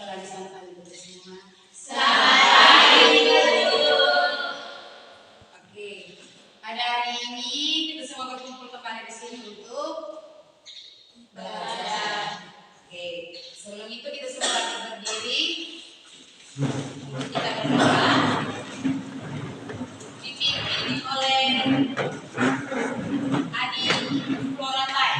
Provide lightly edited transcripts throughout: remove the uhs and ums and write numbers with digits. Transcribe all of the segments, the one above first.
Oke, pada hari ini kita semua berkumpul kembali di sini untuk belajar. Oke, sebelum itu kita semua akan berdiri untuk kita berdoa. Dipimpin oleh Adi Floratai.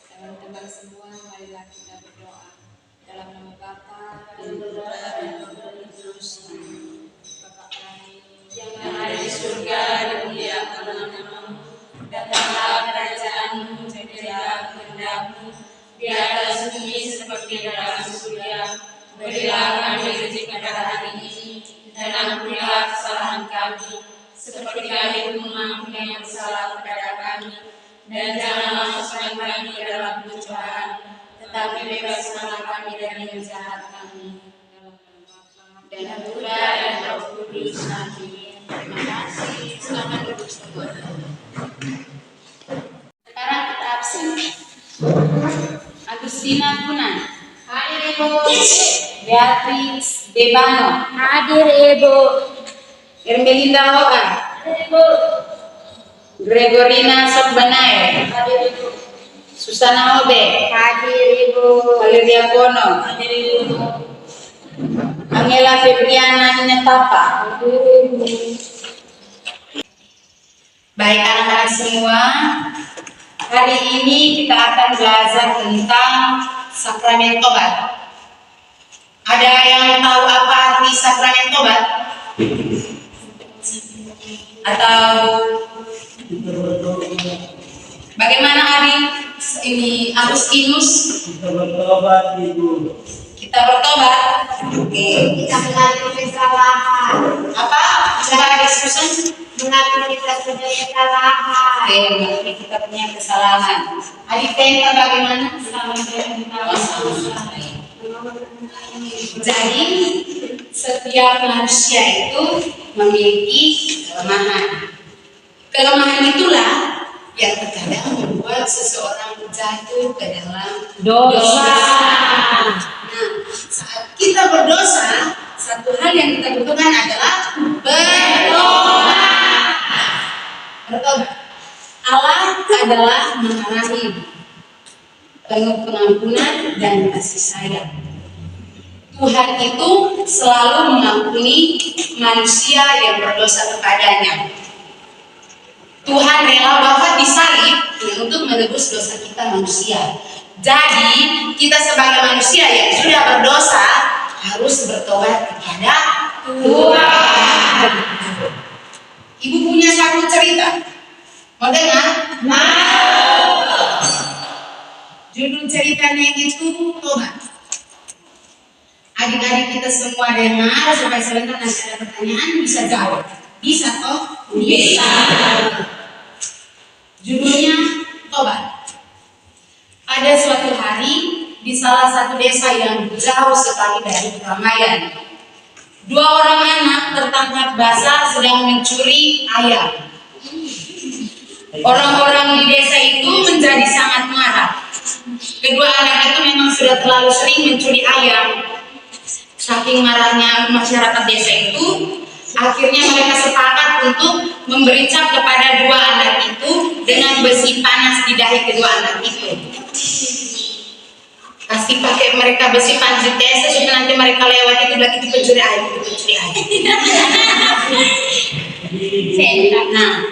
Teman-teman semua, marilah kita berdoa dalam nama Bapa dan Putra dan Roh Kudus. Bapa kami yang ada di surga, dimuliakanlah namamu, datanglah kerajaanmu, jadilah kehendakmu di atas bumi seperti di dalam surga. Berilah kami rezeki pada hari ini, dan ampunilah kesalahan kami, seperti kami pun mengampuni yang bersalah kepada kami. Dan janganlah masukkan kami ke dalam pencobaan, tetapi bebaskanlah kami dari yang jahat kami. Dan Putra dan Roh Kudus. Amin. Terima kasih. Selamat duduk semua. Sekarang kita absen. Agustina Kunan. Hadir Ibu. Beatrix Bebano. Hadir Ibu. Ermelinda Hoka. Hadir Ibu. Gregorina Sokbanae. Hadir Ibu. Susana Obe. Hadir Ibu. Valeria Bono. Hadir Ibu. Angela Febriana Nyetapa. Hadir Ibu. Baik anak-anak semua, hari ini kita akan belajar tentang sakramen tobat. Ada yang tahu apa arti sakramen tobat? Atau bagaimana hari ini Agustinus? Kita bertobat, Ibu. Kita bertobat. Oke. Kita mengakui kesalahan. Apa? Coba diskusi. Mengakui kita punya kesalahan. Oke, mengakui kita punya kesalahan. Adik Tenta bagaimana? Jadi setiap manusia itu memiliki kelemahan. Kelemahan itulah yang terkadang membuat seseorang jatuh ke dalam dosa. Nah, saat kita berdosa, satu hal yang kita butuhkan adalah bertobat. Bertobat. Allah adalah Maha Rahim, penuh pengampunan dan kasih sayang. Tuhan itu selalu mengampuni manusia yang berdosa kepadanya. Tuhan rela wafat di salib untuk menebus dosa kita manusia. Jadi kita sebagai manusia yang sudah berdosa harus bertobat kepada Tuhan. Ibu punya satu cerita. Mau dengar? Mau. Judul ceritanya itu tobat. Adik-adik kita semua dengar supaya sebentar nanti ada pertanyaan bisa jawab. Bisa toh? Bisa. Judulnya tobat. Pada suatu hari di salah satu desa yang jauh sekali dari keramaian, dua orang anak tertangkap basah sedang mencuri ayam. Orang-orang di desa itu menjadi sangat marah. Kedua anak itu memang sudah terlalu sering mencuri ayam. Saking marahnya masyarakat desa itu, akhirnya mereka sepakat untuk memberi cap kepada dua anak itu dengan besi panas di dahi kedua anak itu. Kasih pakai mereka besi panas di desa supaya nanti mereka lewat itu bilang itu pencuri ayam, itu pencuri ayam. Nah,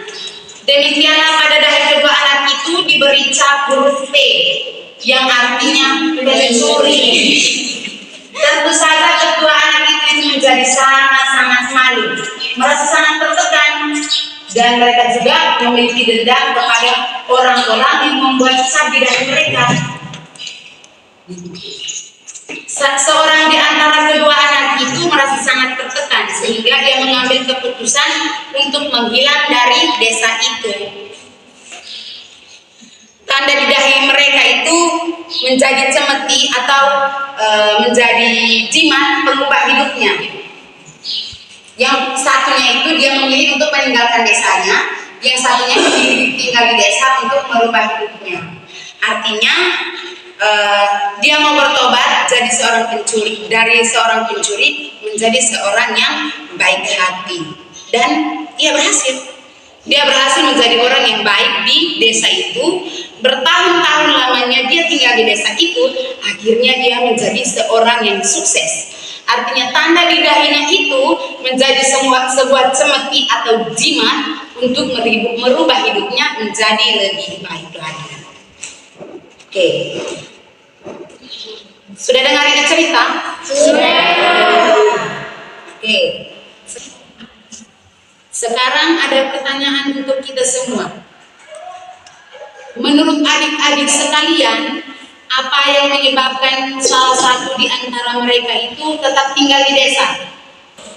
demikianlah pada dahi kedua anak itu diberi cap huruf P yang artinya pencuri. Tentu saja kedua anak itu menjadi sangat-sangat malu, merasa sangat tertekan, dan mereka juga memiliki dendam kepada orang-orang yang membuat cap di dahi mereka. Seorang di antara kedua anak itu merasa sangat tertekan sehingga dia mengambil keputusan untuk menghilang dari desa itu. Tanda di dahi mereka itu menjadi cemeti atau menjadi jimat pengubah hidupnya. Yang satunya itu dia memilih untuk meninggalkan desanya, yang satunya memilih tinggal di desa untuk merubah hidupnya. Artinya dia mau bertobat jadi seorang pencuri, dari seorang pencuri menjadi seorang yang baik hati, dan dia berhasil menjadi orang yang baik di desa itu. Bertahun-tahun lamanya dia tinggal di desa itu, akhirnya dia menjadi seorang yang sukses. Artinya tanda di dahinya itu menjadi sebuah cemeti atau jimat untuk merubah hidupnya menjadi lebih baik lagi. Oke. Sudah dengar ini cerita? Sudah. Oke. Sekarang ada pertanyaan untuk kita semua. Menurut adik-adik sekalian, apa yang menyebabkan salah satu di antara mereka itu tetap tinggal di desa?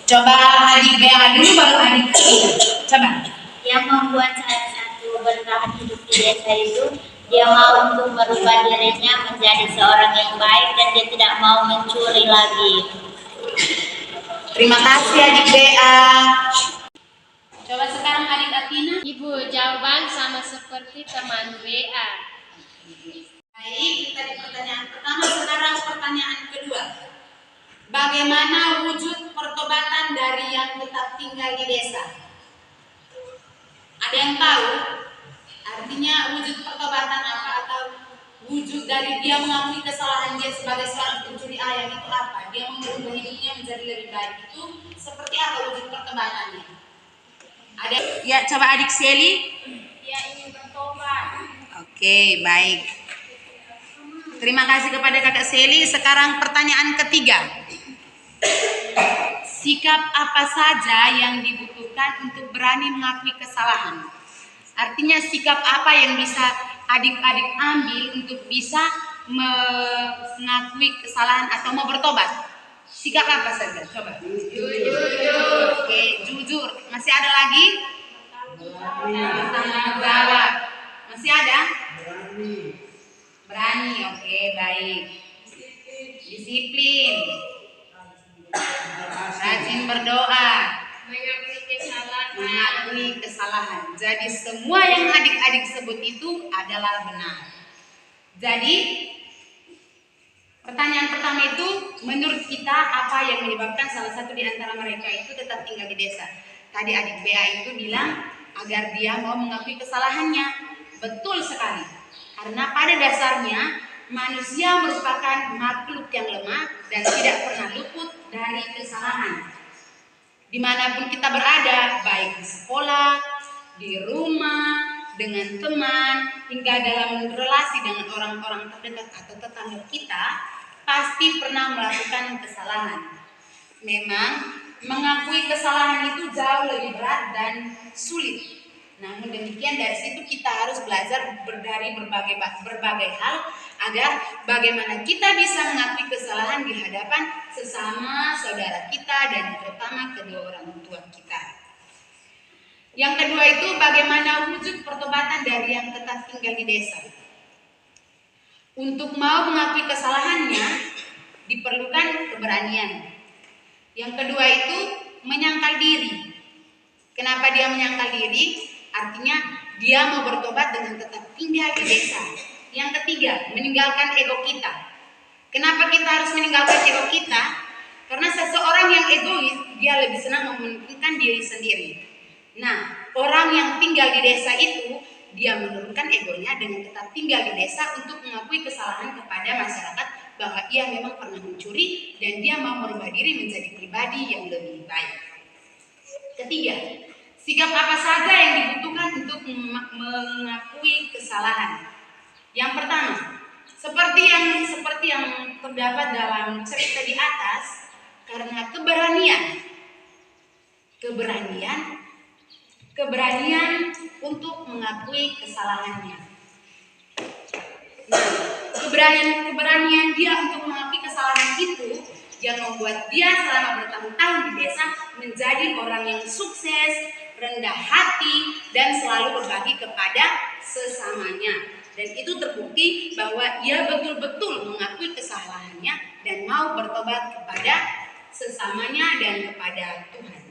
Coba adik BA dulu, baru adik Ina. Coba. Yang membuat salah satu bertahan hidup di desa itu, dia mau untuk merubah dirinya menjadi seorang yang baik dan dia tidak mau mencuri lagi. Terima kasih adik BA. Coba sekarang adik Atina. Ibu, jawaban sama seperti teman WA. Baik, kita di pertanyaan pertama, sekarang pertanyaan kedua. Bagaimana wujud pertobatan dari yang tetap tinggal di desa? Ada yang tahu? Artinya wujud pertobatan apa, atau wujud dari dia mengakui kesalahan dia sebagai seorang pencuri ayam itu apa? Dia merubah hidupnya menjadi lebih baik, itu seperti apa wujud pertobatannya? Ada? Ya, coba adik Seli. Dia ingin bertobat. Oke, baik. Terima kasih kepada kakak Seli. Sekarang pertanyaan ketiga. Sikap apa saja yang dibutuhkan untuk berani mengakui kesalahan? Artinya sikap apa yang bisa adik-adik ambil untuk bisa mengakui kesalahan atau mau bertobat? Sikap apa saja? Coba. Jujur. Oke, jujur. Masih ada lagi? Bertanggung jawab. Masih ada? Berani. Oke, baik. Disiplin. Rajin berdoa. Mengakui kesalahan. Jadi semua yang adik-adik sebut itu adalah benar. Jadi pertanyaan pertama itu, menurut kita apa yang menyebabkan salah satu di antara mereka itu tetap tinggal di desa? Tadi adik BA itu bilang agar dia mau mengakui kesalahannya. Betul sekali. Karena pada dasarnya manusia merupakan makhluk yang lemah dan tidak pernah luput dari kesalahan. Dimanapun kita berada, baik di sekolah, di rumah, dengan teman, hingga dalam relasi dengan orang-orang terdekat atau tetangga kita, pasti pernah melakukan kesalahan. Memang mengakui kesalahan itu jauh lebih berat dan sulit. Namun demikian, dari situ kita harus belajar dari berbagai hal agar bagaimana kita bisa mengakui kesalahan di hadapan sesama saudara kita dan terutama kedua orang tua kita. Yang kedua itu, bagaimana wujud pertobatan dari yang tetap tinggal di desa. Untuk mau mengakui kesalahannya diperlukan keberanian. Yang kedua itu menyangkal diri. Kenapa dia menyangkal diri? Artinya dia mau bertobat dengan tetap tinggal di desa. Yang ketiga, meninggalkan ego kita. Kenapa kita harus meninggalkan ego kita? Karena seseorang yang egois, dia lebih senang mementingkan diri sendiri. Nah, orang yang tinggal di desa itu, dia menurunkan egonya dengan tetap tinggal di desa untuk mengakui kesalahan kepada masyarakat bahwa ia memang pernah mencuri dan dia mau merubah diri menjadi pribadi yang lebih baik. Ketiga, sikap apa saja yang dibutuhkan untuk mengakui kesalahan? Yang pertama, seperti yang terdapat dalam cerita di atas, karena keberanian untuk mengakui kesalahannya. Nah, keberanian dia untuk mengakui kesalahan itu yang membuat dia selama bertahun-tahun di desa menjadi orang yang sukses, rendah hati, dan selalu berbagi kepada sesamanya. Dan itu terbukti bahwa ia betul-betul mengakui kesalahannya dan mau bertobat kepada sesamanya dan kepada Tuhan.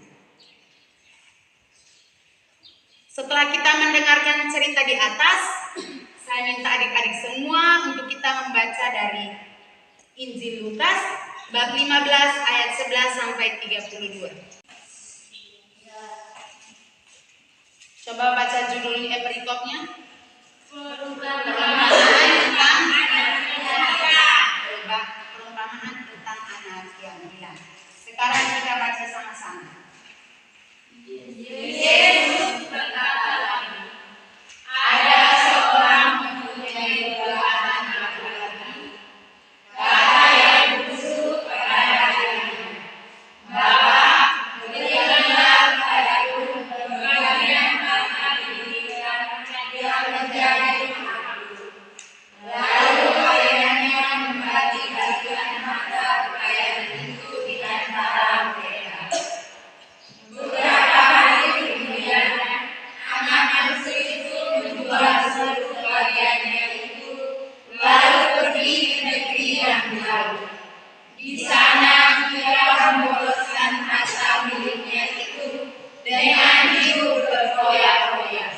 Setelah kita mendengarkan cerita di atas, saya minta adik-adik semua untuk kita membaca dari Injil Lukas bab 15 ayat 11 sampai 32. Coba baca judulnya perikopnya. Perumpamaan tentang anak yang gila. Sekarang kita baca sama-sama. Yesus berkata lagi, ada seorang mempunyai 2 anak laki-laki. Kata yang busuk kepada ayahnya, Bapa, berikanlah padaku bagian harta dirikan yang menjadi hakku. Lalu ayahnya membagi bagian harta kekayaan itu di antara mereka. Beberapa hari kemudian, anak bungsu itu menjual seluruh bagiannya itu, lalu pergi ke negeri yang jauh. Di sana ia memboloskan harta miliknya itu dengan hidup berfoya-foya.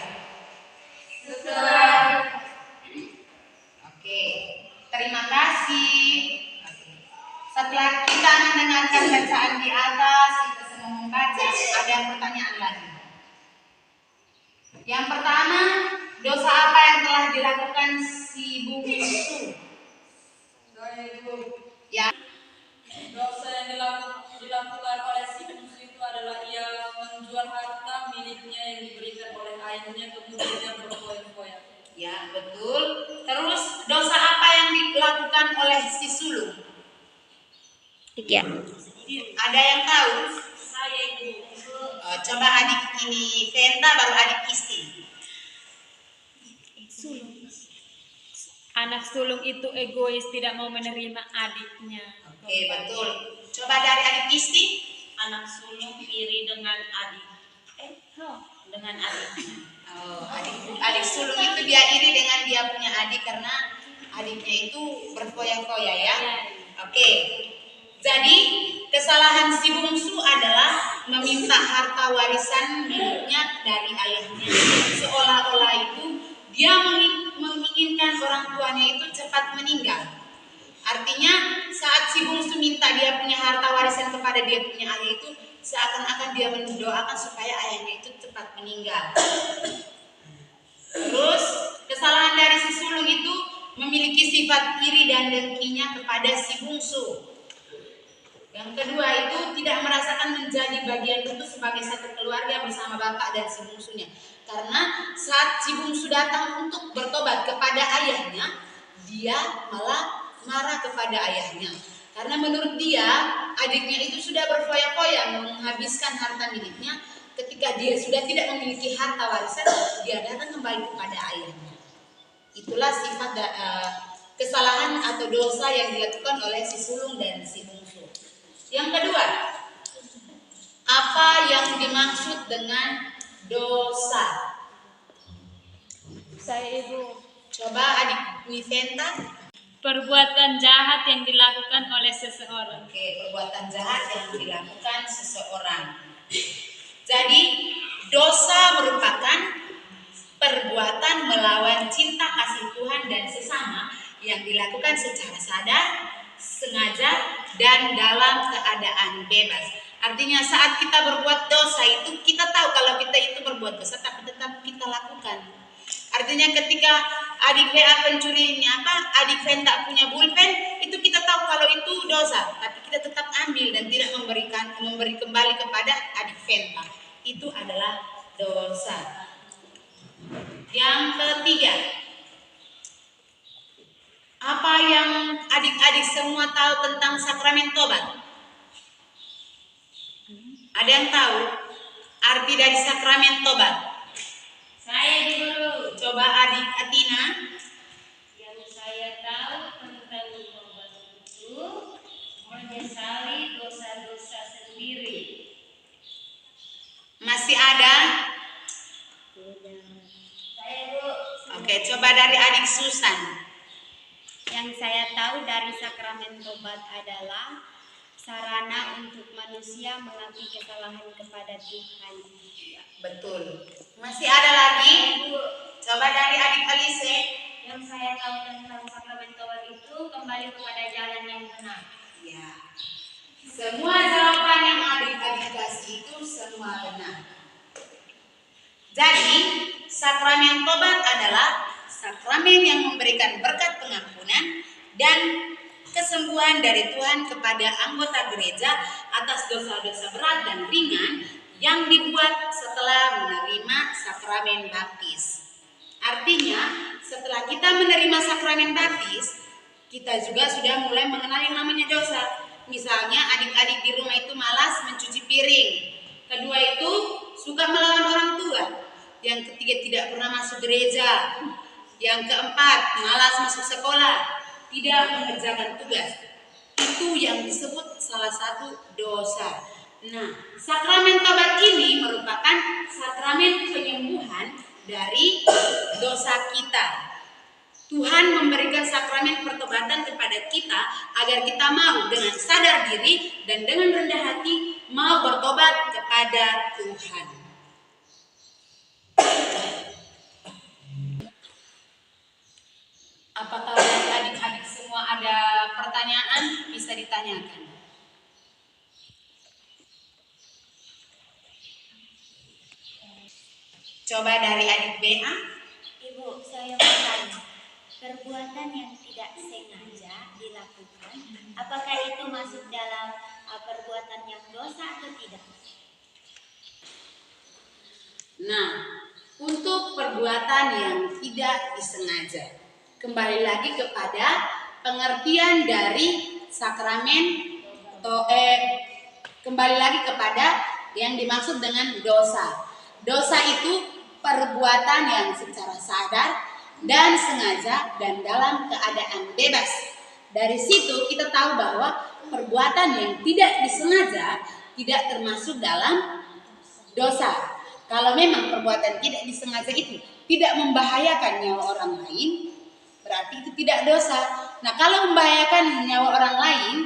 Terima kasih. Setelah kita mendengarkan bacaan di atas, kita semua membaca, ada pertanyaan lagi. Yang pertama, dosa apa yang telah dilakukan si bungsu? Ya. Dosa yang dilakukan oleh si bungsu itu adalah ia menjual harta miliknya yang diberikan oleh ayahnya, kemudian dia berfoya-foya. Ya, betul. Terus dosa apa yang dilakukan oleh si sulung? Ya. Ada yang tahu? Saya ibu. Coba adik ini Venta, baru adik Isti. Anak sulung itu egois, tidak mau menerima adiknya. Oke, betul. Coba dari adik Isti. Anak sulung iri dengan adik. Dengan adiknya. Adik sulung itu dia iri dengan dia punya adik karena adiknya itu berfoya-foya ya. Oke. Jadi kesalahan si bungsu adalah meminta harta warisan miliknya dari ayahnya. Seolah-olah itu dia menginginkan orang tuanya itu cepat meninggal. Artinya saat si bungsu minta dia punya harta warisan kepada dia punya ayah itu, seakan-akan dia mendoakan supaya ayahnya itu cepat meninggal. Terus kesalahan dari si sulung itu memiliki sifat iri dan dengkinya kepada si bungsu. Yang kedua itu tidak merasakan menjadi bagian utuh sebagai satu keluarga bersama bapak dan si bungsunya. Karena saat si bungsu datang untuk bertobat kepada ayahnya, dia malah marah kepada ayahnya. Karena menurut dia, adiknya itu sudah berfoya-foya menghabiskan harta miliknya. Ketika dia sudah tidak memiliki harta warisan, dia datang kembali kepada ayahnya. Itulah sifat kesalahan atau dosa yang dilakukan oleh si sulung dan si bungsu. Yang kedua, apa yang dimaksud dengan dosa? Saya ibu. Coba adik Niventa. Perbuatan jahat yang dilakukan oleh seseorang. Oke, perbuatan jahat yang dilakukan seseorang. Jadi, dosa merupakan perbuatan melawan cinta kasih Tuhan dan sesama yang dilakukan secara sadar, sengaja, dan dalam keadaan bebas. Artinya saat kita berbuat dosa itu, kita tahu kalau kita itu berbuat dosa, tapi tetap kita lakukan. Artinya ketika adik VA pencurinya adik Venta punya pulpen, itu kita tahu kalau itu dosa, tapi kita tetap ambil dan tidak memberi kembali kepada adik Venta. Itu adalah dosa. Yang ketiga, apa yang adik-adik semua tahu tentang sakramen tobat? Ada yang tahu arti dari sakramen tobat? Saya dulu. Coba adik Atina. Yang saya tahu tentang tobat itu menyesali dosa-dosa sendiri. Masih ada? Saya Bu. Oke, coba dari adik adik Susan. Yang saya tahu dari sakramen tobat adalah sarana untuk manusia mengakui kesalahan kepada Tuhan. Betul. Masih ada lagi? Coba dari adik Alise. Yang saya tahu tentang sakramen tobat itu kembali kepada jalan yang benar. Ya. Semua jawaban yang adik-adik kasih itu semua benar. Jadi, sakramen tobat adalah sakramen yang memberikan berkat pengampunan dan kesembuhan dari Tuhan kepada anggota gereja atas dosa-dosa berat dan ringan yang dibuat setelah menerima sakramen baptis. Artinya, setelah kita menerima sakramen baptis, kita juga sudah mulai mengenal yang namanya dosa. Misalnya adik-adik di rumah itu malas mencuci piring. Kedua itu suka melawan orang tua. Yang ketiga tidak pernah masuk gereja. Yang keempat malas masuk sekolah, tidak mengerjakan tugas. Itu yang disebut salah satu dosa. Nah, sakramen tobat ini merupakan sakramen penyembuhan dari dosa kita. Tuhan memberikan sakramen pertobatan kepada kita agar kita mau dengan sadar diri dan dengan rendah hati mau bertobat kepada Tuhan. Apakah dari adik-adik semua ada pertanyaan? Bisa ditanyakan. Coba dari adik BA. Ibu, saya mau tanya, perbuatan yang tidak sengaja dilakukan, apakah itu masuk dalam perbuatan yang dosa atau tidak? Nah, untuk perbuatan yang tidak disengaja, kembali lagi kepada pengertian dari sakramen kembali lagi kepada yang dimaksud dengan dosa. Dosa itu perbuatan yang secara sadar dan sengaja dan dalam keadaan bebas. Dari situ kita tahu bahwa perbuatan yang tidak disengaja tidak termasuk dalam dosa. Kalau memang perbuatan tidak disengaja itu tidak membahayakan nyawa orang lain, berarti itu tidak dosa. Nah, kalau membahayakan nyawa orang lain,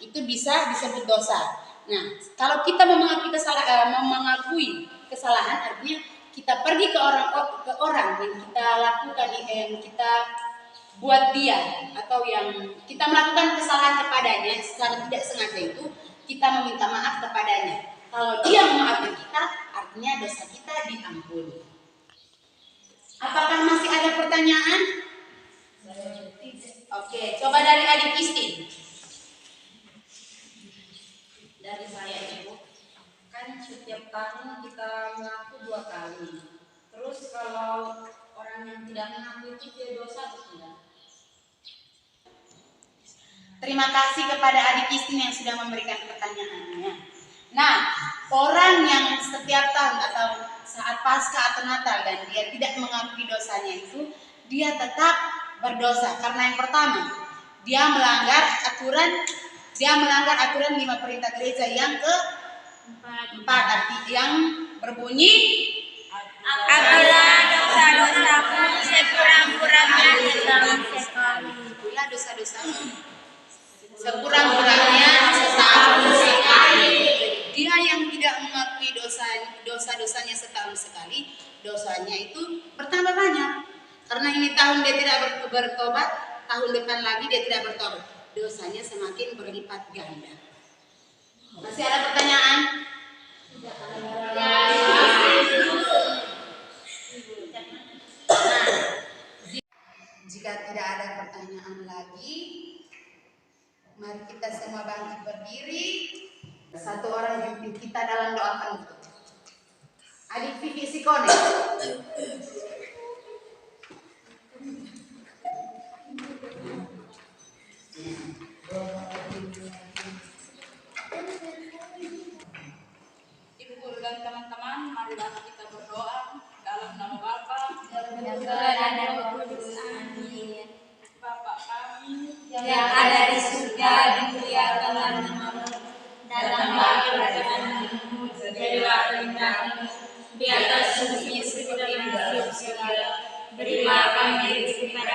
itu bisa disebut dosa. Nah, kalau kita mengakui kesalahan, artinya kita pergi ke orang yang kita lakukan, yang kita buat dia, atau yang kita melakukan kesalahan kepadanya secara tidak sengaja itu, kita meminta maaf kepadanya. Kalau dia memaafkan kita, artinya dosa kita diampuni. Apakah masih ada pertanyaan? Oke, coba dari adik Isti. Dari saya Ibu, kan setiap tahun kita mengaku 2 kali. Terus kalau orang yang tidak mengaku itu dia dosa atau tidak? Terima kasih kepada adik Isti yang sudah memberikan pertanyaannya. Nah, orang yang setiap tahun atau saat Paskah atau Natal dan dia tidak mengakui dosanya itu, dia tetap berdosa. Karena yang pertama, dia melanggar aturan 5 perintah gereja yang keempat, arti yang berbunyi, Ampunilah dosa-dosamu sekurang-kurangnya setahun sekali. ampunilah dosa-dosamu sekurang-kurangnya setahun sekali. Dia yang tidak mengakui dosa-dosanya setahun sekali, dosanya itu bertambah banyak. Karena ini tahun dia tidak bertobat, tahun depan lagi dia tidak bertobat, dosanya semakin berlipat ganda. Masih ada pertanyaan? Nah, jika tidak ada pertanyaan lagi, mari kita semua bangkit berdiri. Satu orang pimpin kita dalam doa penutup. Adik Vivi Sikone. Ibu dan teman-teman, marilah kita berdoa dalam nama Bapa Dan Roh Kudus. Amin. Bapa kami Yang ada di surga, dimuliakanlah namamu. Datanglah kerajaanmu, jadilah kehendakmu di atas bumi seperti di surga. Berilah kami rezeki pada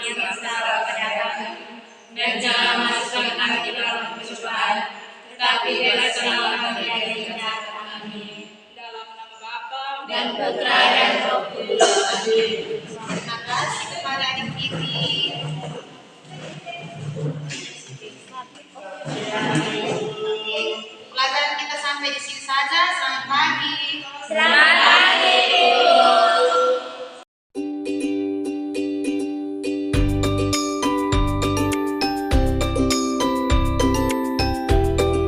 yang bersalah pada kami, dan jangan masukkan kami ke dalam pencobaan, tetapi bebaskanlah kami dari jahat. Amin. Dalam nama Bapa Dan Putra dan Roh Kudus. Amin. terima kasih kepada adik Titi. Pelajaran kita sampai di sini saja. Selamat pagi. selamat pagi.